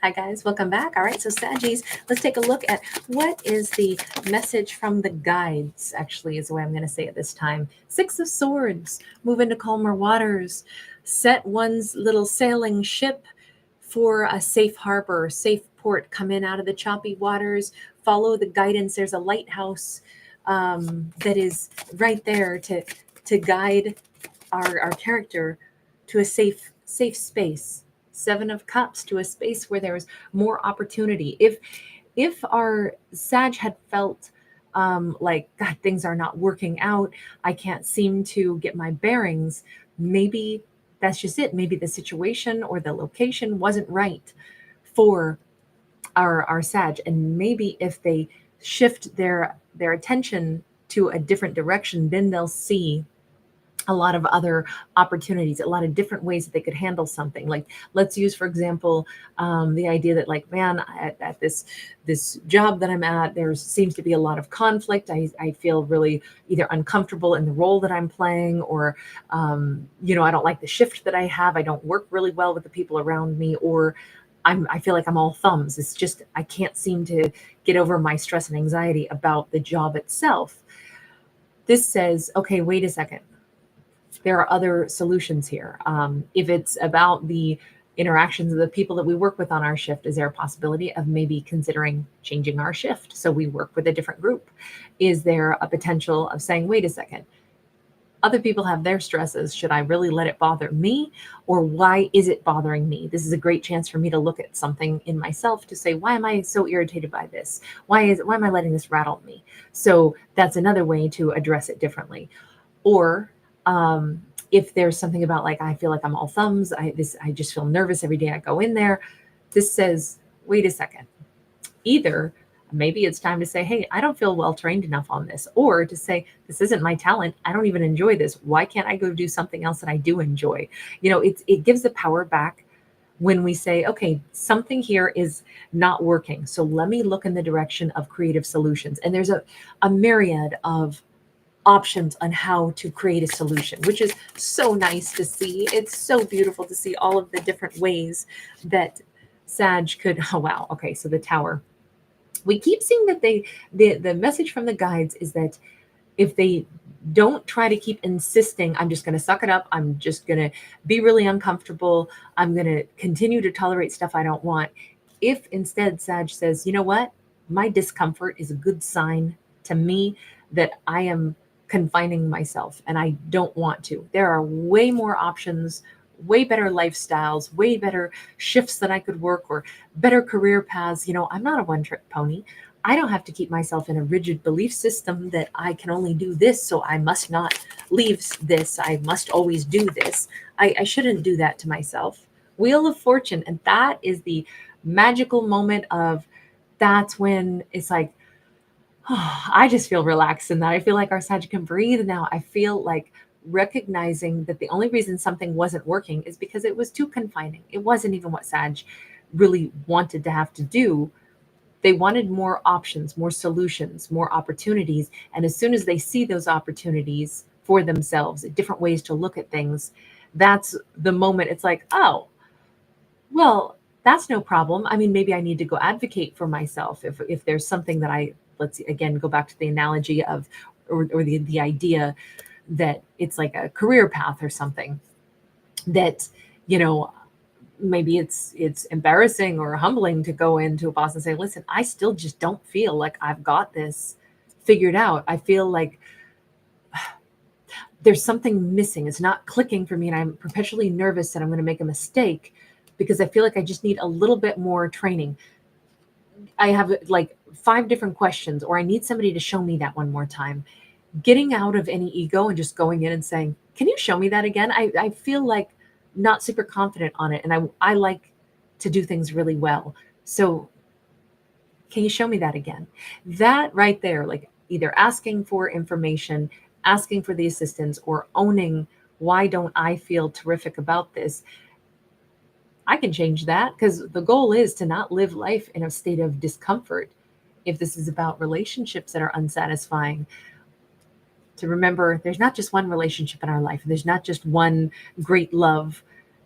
Hi guys, welcome back. All right, so Saggies, let's take a look at what is the message from the guides, actually is the way I'm going to say it this time. Six of Swords, move into calmer waters, set one's little sailing ship for a safe harbor, safe port, come in out of the choppy waters, follow the guidance. There's a lighthouse that is right there to guide our character to a safe space. Seven of Cups, to a space where there's more opportunity. If our Sag had felt like, God, things are not working out, I can't seem to get my bearings, maybe that's just it. Maybe the situation or the location wasn't right for our Sag, and maybe if they shift their attention to a different direction, then they'll see a lot of other opportunities, a lot of different ways that they could handle something. Like, let's use, for example, the idea that, like, man, at this job that I'm at, there seems to be a lot of conflict. I feel really either uncomfortable in the role that I'm playing, or I don't like the shift that I have. I don't work really well with the people around me, or I feel like I'm all thumbs. It's just I can't seem to get over my stress and anxiety about the job itself. This says, okay, wait a second. There are other solutions here. If it's about the interactions of the people that we work with on our shift, is there a possibility of maybe considering changing our shift so we work with a different group? Is there a potential of saying, wait a second, other people have their stresses. Should I really let it bother me? Or why is it bothering me? This is a great chance for me to look at something in myself to say, why am I so irritated by this? Why am I letting this rattle me? So that's another way to address it differently. Or if there's something about, like, I feel like I'm all thumbs, I just feel nervous every day I go in there. This says, wait a second. Either maybe it's time to say, hey, I don't feel well trained enough on this, or to say, this isn't my talent. I don't even enjoy this. Why can't I go do something else that I do enjoy? It gives the power back when we say, okay, something here is not working. So let me look in the direction of creative solutions. And there's a myriad of options on how to create a solution, which is so nice to see. It's so beautiful to see all of the different ways that Sag could, oh wow, okay, so the Tower. We keep seeing that the message from the guides is that if they don't try to keep insisting, I'm just going to suck it up, I'm just going to be really uncomfortable, I'm going to continue to tolerate stuff I don't want. If instead Sag says, you know what, my discomfort is a good sign to me that I am confining myself and I don't want to. There are way more options, way better lifestyles, way better shifts that I could work, or better career paths. I'm not a one-trick pony. I don't have to keep myself in a rigid belief system that I can only do this, so I must not leave this. I must always do this. I shouldn't do that to myself. Wheel of Fortune. And that is the magical moment of, that's when it's like, I just feel relaxed in that. I feel like our Sag can breathe now. I feel like recognizing that the only reason something wasn't working is because it was too confining. It wasn't even what Sag really wanted to have to do. They wanted more options, more solutions, more opportunities. And as soon as they see those opportunities for themselves, different ways to look at things, that's the moment it's like, oh, well, that's no problem. I mean, maybe I need to go advocate for myself. If there's something that let's again go back to the analogy of, or the idea that it's like a career path or something that, maybe it's embarrassing or humbling to go into a boss and say, listen, I still just don't feel like I've got this figured out. I feel like there's something missing. It's not clicking for me. And I'm perpetually nervous that I'm going to make a mistake because I feel like I just need a little bit more training. I have like 5 different questions, or I need somebody to show me that one more time. Getting out of any ego and just going in and saying, can you show me that again? I feel like not super confident on it. And I like to do things really well. So can you show me that again? That right there, like either asking for information, asking for the assistance, or owning, why don't I feel terrific about this? I can change that, because the goal is to not live life in a state of discomfort. If this is about relationships that are unsatisfying, to remember there's not just one relationship in our life. There's not just one great love.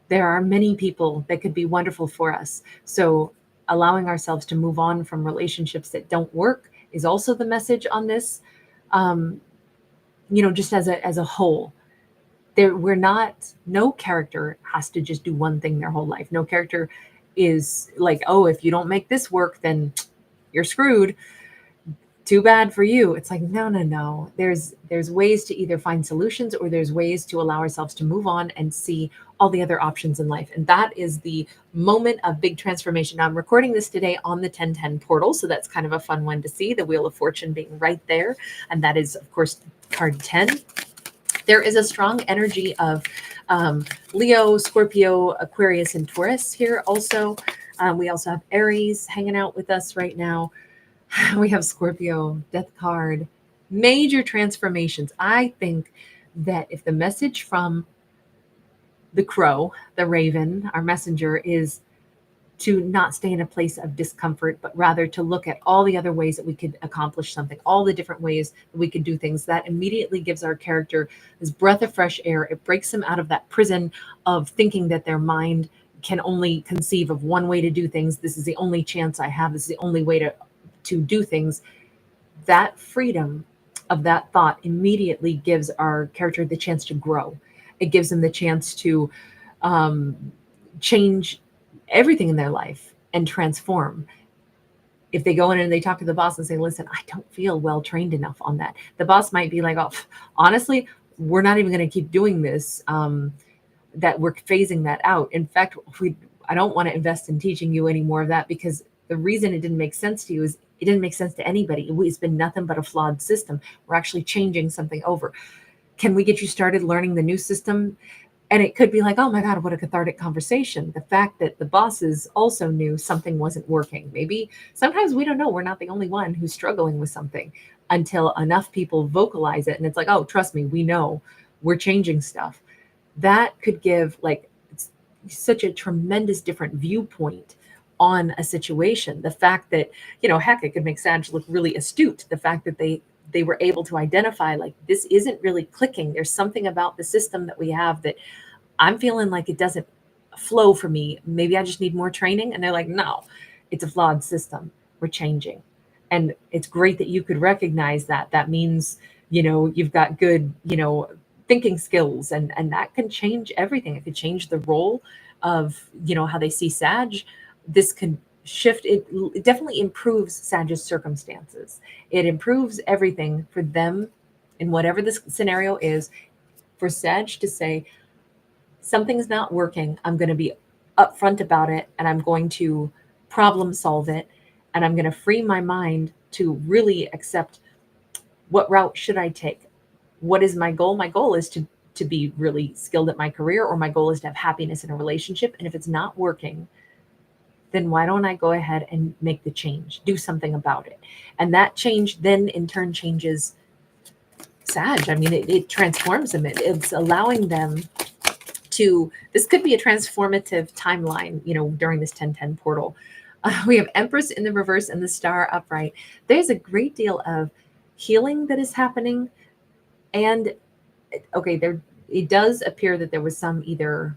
There are many people that could be wonderful for us. So allowing ourselves to move on from relationships that don't work is also the message on this. Just as a whole, we're not, no character has to just do one thing their whole life. No character is like, oh, if you don't make this work, then you're screwed. Too bad for you. It's like, no. There's ways to either find solutions, or there's ways to allow ourselves to move on and see all the other options in life. And that is the moment of big transformation. Now, I'm recording this today on the 1010 portal, so that's kind of a fun one to see, the Wheel of Fortune being right there. And that is, of course, card 10. There is a strong energy of Leo, Scorpio, Aquarius, and Taurus here also. We also have Aries hanging out with us right now. We have Scorpio, Death card, major transformations. I think that if the message from the crow, the raven, our messenger, is to not stay in a place of discomfort, but rather to look at all the other ways that we could accomplish something, all the different ways that we could do things, that immediately gives our character this breath of fresh air. It breaks them out of that prison of thinking that their mind can only conceive of one way to do things. This is the only chance I have. This is the only way to do things. That freedom of that thought immediately gives our character the chance to grow. It gives them the chance to change everything in their life and transform. If they go in and they talk to the boss and say, listen, I don't feel well trained enough on that, the boss might be like, oh, honestly, we're not even going to keep doing this, that we're phasing that out. In fact, I don't want to invest in teaching you any more of that, because the reason it didn't make sense to you is it didn't make sense to anybody. It's been nothing but a flawed system. We're actually changing something over. Can we get you started learning the new system? And it could be like, oh my God, what a cathartic conversation. The fact that the bosses also knew something wasn't working. Maybe sometimes we don't know. We're not the only one who's struggling with something until enough people vocalize it. And it's like, oh, trust me, we know, we're changing stuff. That could give like such a tremendous different viewpoint on a situation. The fact that, heck, it could make Sag look really astute. The fact that they were able to identify, like, this isn't really clicking. There's something about the system that we have that I'm feeling like it doesn't flow for me. Maybe I just need more training. And they're like, no, it's a flawed system. We're changing. And it's great that you could recognize that. That means, you've got good, thinking skills, and that can change everything. It could change the role of, how they see Sag. This can shift. It definitely improves Sag's circumstances. It improves everything for them in whatever this scenario is. For Sag to say, something's not working, I'm going to be upfront about it, and I'm going to problem solve it, and I'm going to free my mind to really accept, what route should I take? What is my goal? My goal is to be really skilled at my career, or my goal is to have happiness in a relationship. And if it's not working, then why don't I go ahead and make the change, do something about it? And that change then in turn changes Sag. I mean, it transforms them. It's allowing them to, this could be a transformative timeline, during this 1010 portal. We have Empress in the reverse and the Star upright. There's a great deal of healing that is happening. And okay, it does appear that there was some either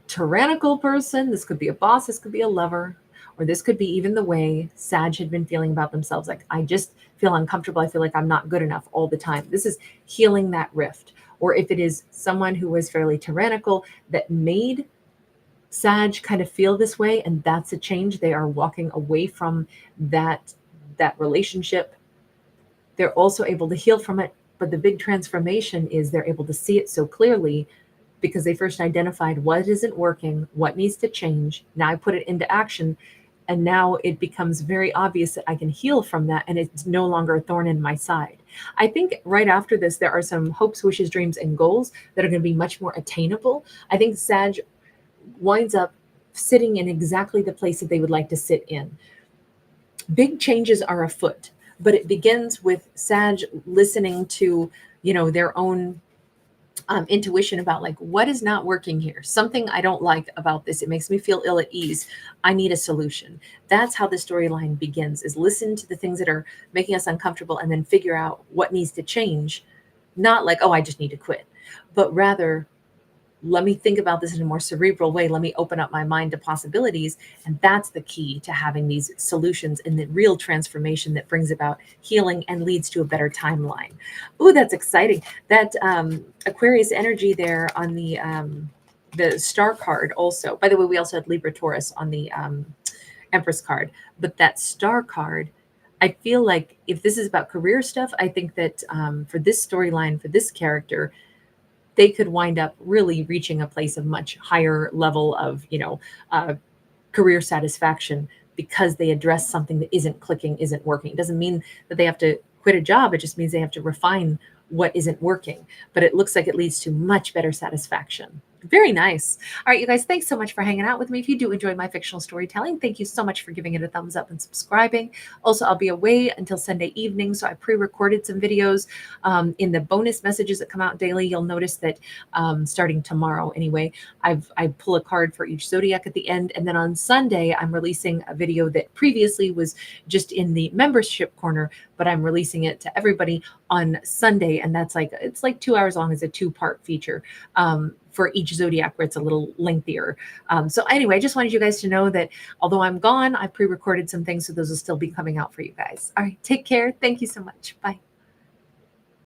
tyrannical person, this could be a boss, this could be a lover, or this could be even the way Sag had been feeling about themselves. Like, I just feel uncomfortable. I feel like I'm not good enough all the time. This is healing that rift. Or if it is someone who was fairly tyrannical that made Sag kind of feel this way, and that's a change. They are walking away from that relationship. They're also able to heal from it. But the big transformation is they're able to see it so clearly, because they first identified what isn't working, what needs to change. Now I put it into action, and now it becomes very obvious that I can heal from that, and it's no longer a thorn in my side. I think right after this, there are some hopes, wishes, dreams, and goals that are going to be much more attainable. I think Sag winds up sitting in exactly the place that they would like to sit in. Big changes are afoot, but it begins with Sag listening to, their own intuition about, like, what is not working here? Something I don't like about this. It makes me feel ill at ease. I need a solution. That's how the storyline begins, is listen to the things that are making us uncomfortable and then figure out what needs to change. Not like, oh, I just need to quit, but rather let me think about this in a more cerebral way. Let me open up my mind to possibilities. And that's the key to having these solutions and the real transformation that brings about healing and leads to a better timeline. Ooh, that's exciting. That Aquarius energy there on the star card also. By the way, we also had Libra Taurus on the Empress card, but that star card, I feel like if this is about career stuff, I think that for this storyline, for this character, they could wind up really reaching a place of much higher level of, career satisfaction because they address something that isn't clicking, isn't working. It doesn't mean that they have to quit a job. It just means they have to refine what isn't working. But it looks like it leads to much better satisfaction. Very nice. All right, you guys, thanks so much for hanging out with me. If you do enjoy my fictional storytelling, thank you so much for giving it a thumbs up and subscribing. Also, I'll be away until Sunday evening, so I pre-recorded some videos in the bonus messages that come out daily. You'll notice that starting tomorrow anyway, I pull a card for each zodiac at the end, and then on Sunday I'm releasing a video that previously was just in the membership corner, but I'm releasing it to everybody on Sunday, and it's like 2 hours long. It's a 2-part feature for each zodiac where it's a little lengthier. So anyway, I just wanted you guys to know that although I'm gone, I pre-recorded some things, so those will still be coming out for you guys. All right, take care. Thank you so much. Bye.